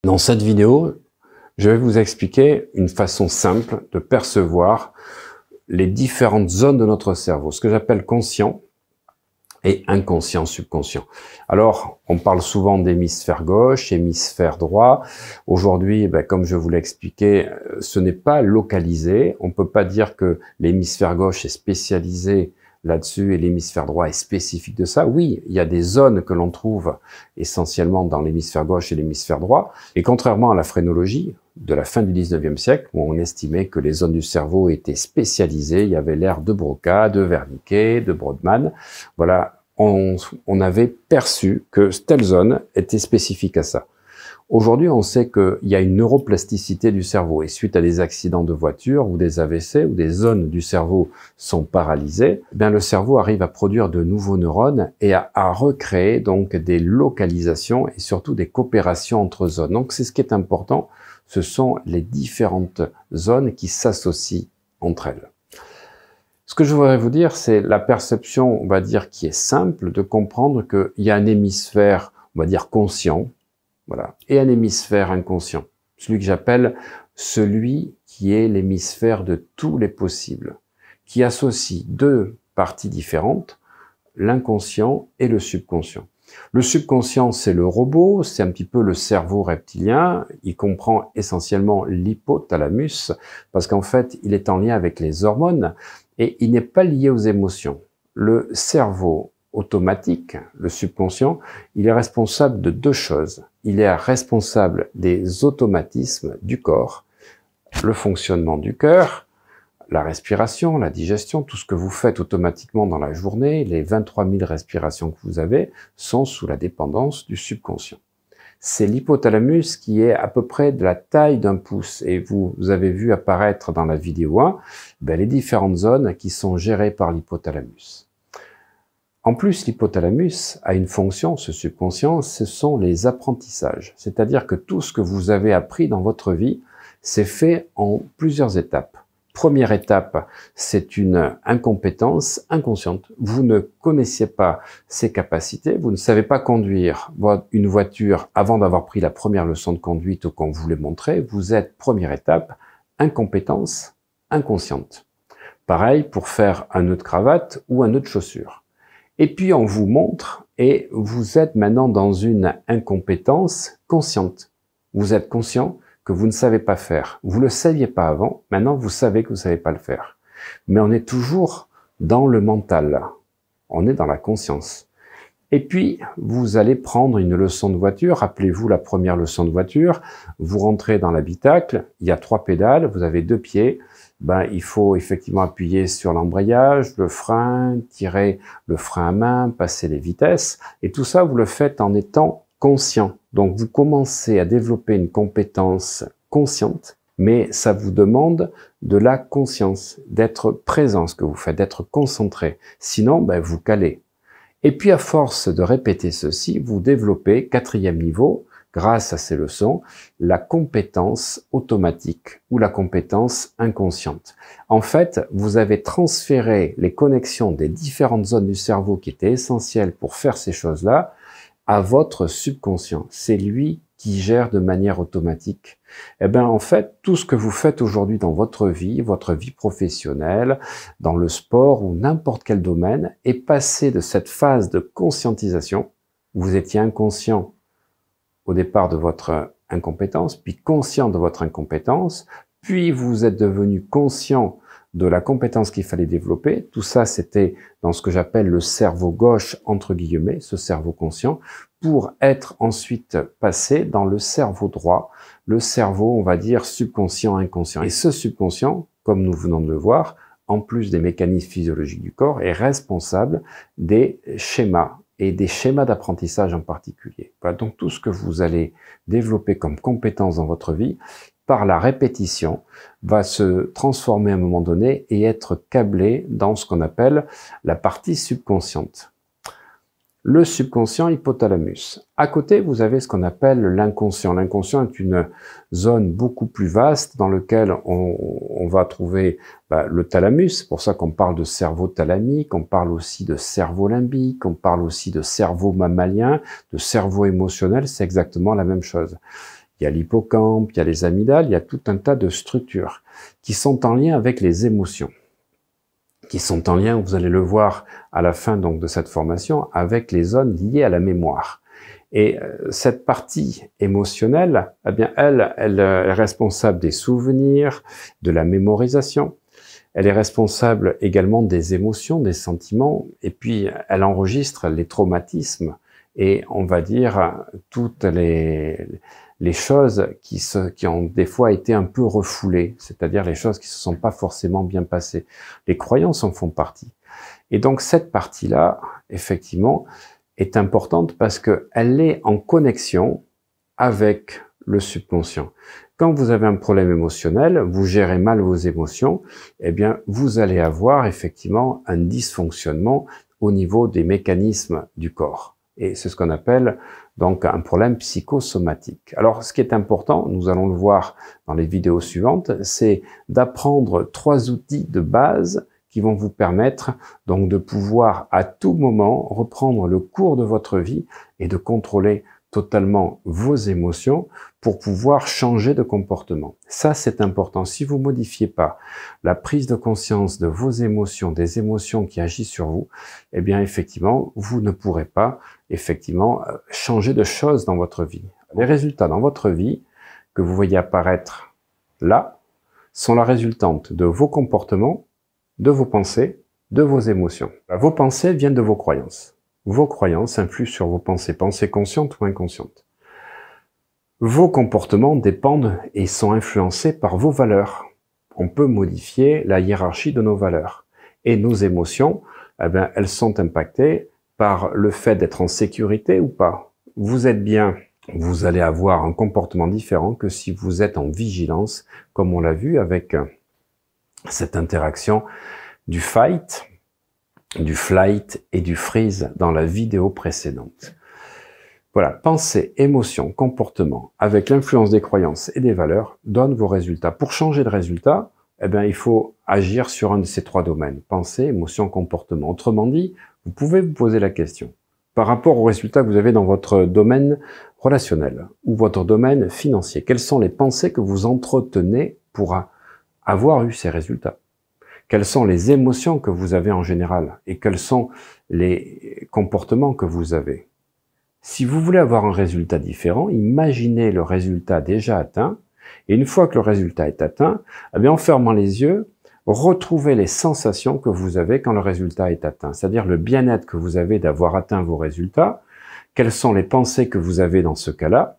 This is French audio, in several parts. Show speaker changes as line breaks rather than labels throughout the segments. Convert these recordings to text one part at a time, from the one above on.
Dans cette vidéo, je vais vous expliquer une façon simple de percevoir les différentes zones de notre cerveau, ce que j'appelle conscient et inconscient, subconscient. Alors, on parle souvent d'hémisphère gauche, hémisphère droit. Aujourd'hui, comme je vous l'ai expliqué, ce n'est pas localisé. On ne peut pas dire que l'hémisphère gauche est spécialisé là-dessus et l'hémisphère droit est spécifique de ça. Oui, il y a des zones que l'on trouve essentiellement dans l'hémisphère gauche et l'hémisphère droit. Et contrairement à la phrénologie de la fin du 19e siècle, où on estimait que les zones du cerveau étaient spécialisées, il y avait l'ère de Broca, de Wernicke, de Brodmann. Voilà, on avait perçu que telle zone était spécifique à ça. Aujourd'hui, on sait qu'il y a une neuroplasticité du cerveau et suite à des accidents de voiture ou des AVC où des zones du cerveau sont paralysées, le cerveau arrive à produire de nouveaux neurones et à recréer donc des localisations et surtout des coopérations entre zones. Donc c'est ce qui est important, ce sont les différentes zones qui s'associent entre elles. Ce que je voudrais vous dire, c'est la perception, on va dire, qui est simple de comprendre qu'il y a un hémisphère, on va dire, conscient, voilà, et un hémisphère inconscient, celui que j'appelle celui qui est l'hémisphère de tous les possibles, qui associe deux parties différentes, l'inconscient et le subconscient. Le subconscient, c'est le robot, c'est un petit peu le cerveau reptilien, il comprend essentiellement l'hypothalamus, parce qu'en fait, il est en lien avec les hormones, et il n'est pas lié aux émotions. Le cerveau automatique, le subconscient, il est responsable de deux choses. Il est responsable des automatismes du corps, le fonctionnement du cœur, la respiration, la digestion, tout ce que vous faites automatiquement dans la journée, les 23 000 respirations que vous avez, sont sous la dépendance du subconscient. C'est l'hypothalamus qui est à peu près de la taille d'un pouce. Et vous avez vu apparaître dans la vidéo 1 les différentes zones qui sont gérées par l'hypothalamus. En plus, l'hypothalamus a une fonction, ce subconscient, ce sont les apprentissages. C'est-à-dire que tout ce que vous avez appris dans votre vie, c'est fait en plusieurs étapes. Première étape, c'est une incompétence inconsciente. Vous ne connaissiez pas ses capacités, vous ne savez pas conduire une voiture avant d'avoir pris la première leçon de conduite ou qu'on vous l'ait montré. Vous êtes, première étape, incompétence inconsciente. Pareil pour faire un nœud de cravate ou un nœud de chaussure. Et puis on vous montre et vous êtes maintenant dans une incompétence consciente. Vous êtes conscient que vous ne savez pas faire. Vous ne le saviez pas avant, maintenant vous savez que vous ne savez pas le faire. Mais on est toujours dans le mental, on est dans la conscience. Et puis, vous allez prendre une leçon de voiture, rappelez-vous la première leçon de voiture, vous rentrez dans l'habitacle, il y a 3 pédales, vous avez 2 pieds, il faut effectivement appuyer sur l'embrayage, le frein, tirer le frein à main, passer les vitesses, et tout ça vous le faites en étant conscient. Donc vous commencez à développer une compétence consciente, mais ça vous demande de la conscience, d'être présent ce que vous faites, d'être concentré. Sinon, vous calez. Et puis à force de répéter ceci, vous développez, 4e niveau, grâce à ces leçons, la compétence automatique ou la compétence inconsciente. En fait, vous avez transféré les connexions des différentes zones du cerveau qui étaient essentielles pour faire ces choses-là à votre subconscient. C'est lui qui gère de manière automatique. En fait, tout ce que vous faites aujourd'hui dans votre vie professionnelle, dans le sport ou n'importe quel domaine, est passé de cette phase de conscientisation. Vous étiez inconscient au départ de votre incompétence, puis conscient de votre incompétence, puis vous êtes devenu conscient de la compétence qu'il fallait développer. Tout ça, c'était dans ce que j'appelle le cerveau gauche, entre guillemets, ce cerveau conscient, pour être ensuite passé dans le cerveau droit, le cerveau, on va dire, subconscient, inconscient. Et ce subconscient, comme nous venons de le voir, en plus des mécanismes physiologiques du corps, est responsable des schémas et des schémas d'apprentissage en particulier. Voilà, donc tout ce que vous allez développer comme compétence dans votre vie, par la répétition, va se transformer à un moment donné et être câblé dans ce qu'on appelle la partie subconsciente. Le subconscient hypothalamus. À côté, vous avez ce qu'on appelle l'inconscient. L'inconscient est une zone beaucoup plus vaste dans laquelle on va trouver le thalamus. C'est pour ça qu'on parle de cerveau thalamique, on parle aussi de cerveau limbique, on parle aussi de cerveau mammalien, de cerveau émotionnel, c'est exactement la même chose. il y a l'hippocampe, il y a les amygdales, il y a tout un tas de structures qui sont en lien avec les émotions, qui sont en lien, vous allez le voir à la fin donc de cette formation, avec les zones liées à la mémoire. Et cette partie émotionnelle, eh bien, elle est responsable des souvenirs, de la mémorisation. Elle est responsable également des émotions, des sentiments, et puis elle enregistre les traumatismes et on va dire toutes les choses qui ont des fois été un peu refoulées, c'est-à-dire les choses qui se sont pas forcément bien passées. Les croyances en font partie. Et donc cette partie-là, effectivement, est importante parce qu'elle est en connexion avec le subconscient. Quand vous avez un problème émotionnel, vous gérez mal vos émotions, eh bien, vous allez avoir effectivement un dysfonctionnement au niveau des mécanismes du corps. Et c'est ce qu'on appelle donc un problème psychosomatique. Alors, ce qui est important, nous allons le voir dans les vidéos suivantes, c'est d'apprendre 3 outils de base qui vont vous permettre donc de pouvoir à tout moment reprendre le cours de votre vie et de contrôler totalement vos émotions pour pouvoir changer de comportement. Ça, c'est important. Si vous modifiez pas la prise de conscience de vos émotions, des émotions qui agissent sur vous, eh bien, effectivement, vous ne pourrez pas, effectivement, changer de choses dans votre vie. Les résultats dans votre vie que vous voyez apparaître là sont la résultante de vos comportements, de vos pensées, de vos émotions. Vos pensées viennent de vos croyances. Vos croyances influent sur vos pensées, pensées conscientes ou inconscientes. Vos comportements dépendent et sont influencés par vos valeurs. On peut modifier la hiérarchie de nos valeurs. Et nos émotions, eh bien, elles sont impactées par le fait d'être en sécurité ou pas. Vous êtes bien, vous allez avoir un comportement différent que si vous êtes en vigilance, comme on l'a vu avec cette interaction du fight, du flight et du freeze dans la vidéo précédente. Voilà, pensée, émotion, comportement, avec l'influence des croyances et des valeurs, donnent vos résultats. Pour changer de résultat, eh bien, il faut agir sur un de ces 3 domaines, pensée, émotion, comportement. Autrement dit, vous pouvez vous poser la question, par rapport aux résultats que vous avez dans votre domaine relationnel ou votre domaine financier, quelles sont les pensées que vous entretenez pour avoir eu ces résultats? Quelles sont les émotions que vous avez en général et quels sont les comportements que vous avez? Si vous voulez avoir un résultat différent, imaginez le résultat déjà atteint et une fois que le résultat est atteint, eh bien en fermant les yeux, retrouvez les sensations que vous avez quand le résultat est atteint, c'est-à-dire le bien-être que vous avez d'avoir atteint vos résultats, quelles sont les pensées que vous avez dans ce cas-là,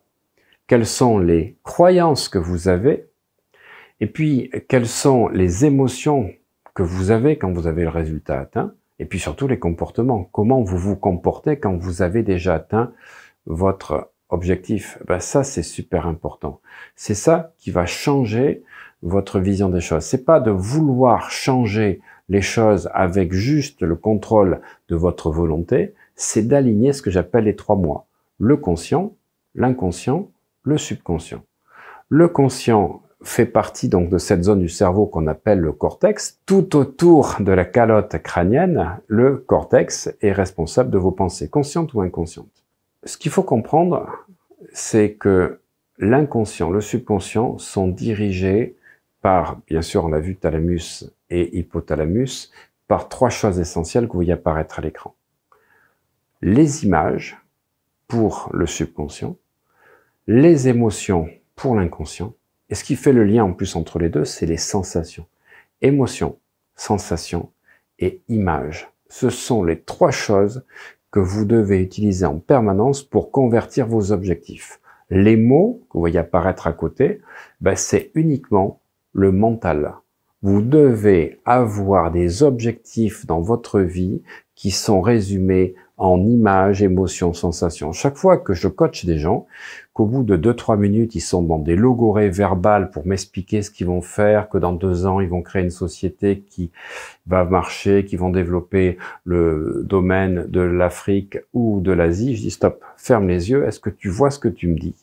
quelles sont les croyances que vous avez, et puis quelles sont les émotions que vous avez quand vous avez le résultat atteint, et puis surtout les comportements. Comment vous vous comportez quand vous avez déjà atteint votre objectif? Ben ça, c'est super important. C'est ça qui va changer votre vision des choses. C'est pas de vouloir changer les choses avec juste le contrôle de votre volonté, c'est d'aligner ce que j'appelle les 3 moi. Le conscient, l'inconscient, le subconscient. Le conscient fait partie donc de cette zone du cerveau qu'on appelle le cortex. Tout autour de la calotte crânienne, le cortex est responsable de vos pensées, conscientes ou inconscientes. Ce qu'il faut comprendre, c'est que l'inconscient, le subconscient sont dirigés par, bien sûr, on l'a vu, thalamus et hypothalamus, par 3 choses essentielles que vous voyez apparaître à l'écran. Les images pour le subconscient, les émotions pour l'inconscient, et ce qui fait le lien en plus entre les deux, c'est les sensations. Émotion, sensation et image. Ce sont les 3 choses que vous devez utiliser en permanence pour convertir vos objectifs. Les mots que vous voyez apparaître à côté, ben c'est uniquement le mental. Vous devez avoir des objectifs dans votre vie qui sont résumés en images, émotions, sensations. Chaque fois que je coach des gens, qu'au bout de 2-3 minutes, ils sont dans des logorées verbales pour m'expliquer ce qu'ils vont faire, que dans 2 ans, ils vont créer une société qui va marcher, qui vont développer le domaine de l'Afrique ou de l'Asie, je dis stop, ferme les yeux, est-ce que tu vois ce que tu me dis?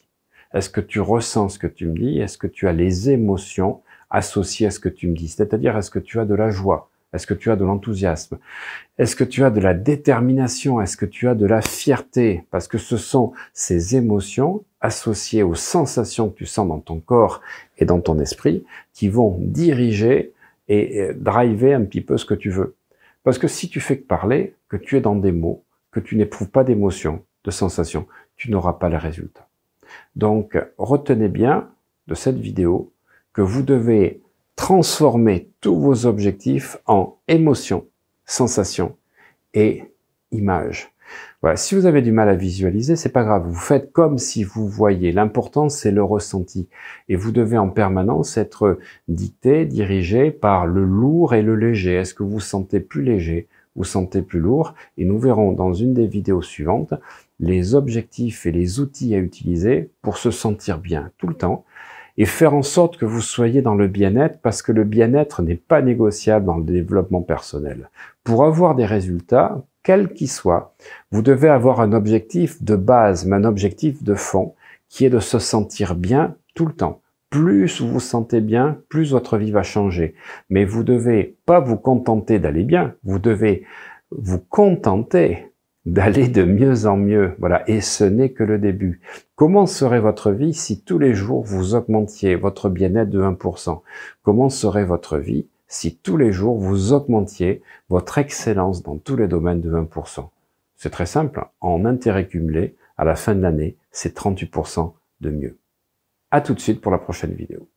Est-ce que tu ressens ce que tu me dis? Est-ce que tu as les émotions associées à ce que tu me dis? C'est-à-dire, est-ce que tu as de la joie? Est-ce que tu as de l'enthousiasme? Est-ce que tu as de la détermination? Est-ce que tu as de la fierté? Parce que ce sont ces émotions associées aux sensations que tu sens dans ton corps et dans ton esprit qui vont diriger et driver un petit peu ce que tu veux. Parce que si tu fais que parler, que tu es dans des mots, que tu n'éprouves pas d'émotions, de sensations, tu n'auras pas les résultats. Donc, retenez bien de cette vidéo que vous devez transformer tous vos objectifs en émotions, sensations et images. Voilà. Si vous avez du mal à visualiser, c'est pas grave. Vous faites comme si vous voyez. L'important, c'est le ressenti. Et vous devez en permanence être dicté, dirigé par le lourd et le léger. Est-ce que vous vous sentez plus léger? Vous sentez plus lourd? Et nous verrons dans une des vidéos suivantes les objectifs et les outils à utiliser pour se sentir bien tout le temps et faire en sorte que vous soyez dans le bien-être, parce que le bien-être n'est pas négociable dans le développement personnel. Pour avoir des résultats, quels qu'ils soient, vous devez avoir un objectif de base, mais un objectif de fond, qui est de se sentir bien tout le temps. Plus vous vous sentez bien, plus votre vie va changer. Mais vous devez pas vous contenter d'aller bien, vous devez vous contenter d'aller de mieux en mieux. Voilà, et ce n'est que le début. Comment serait votre vie si tous les jours vous augmentiez votre bien-être de 1%? Comment serait votre vie si tous les jours vous augmentiez votre excellence dans tous les domaines de 1%? C'est très simple, en intérêt cumulé, à la fin de l'année, c'est 38% de mieux. À tout de suite pour la prochaine vidéo.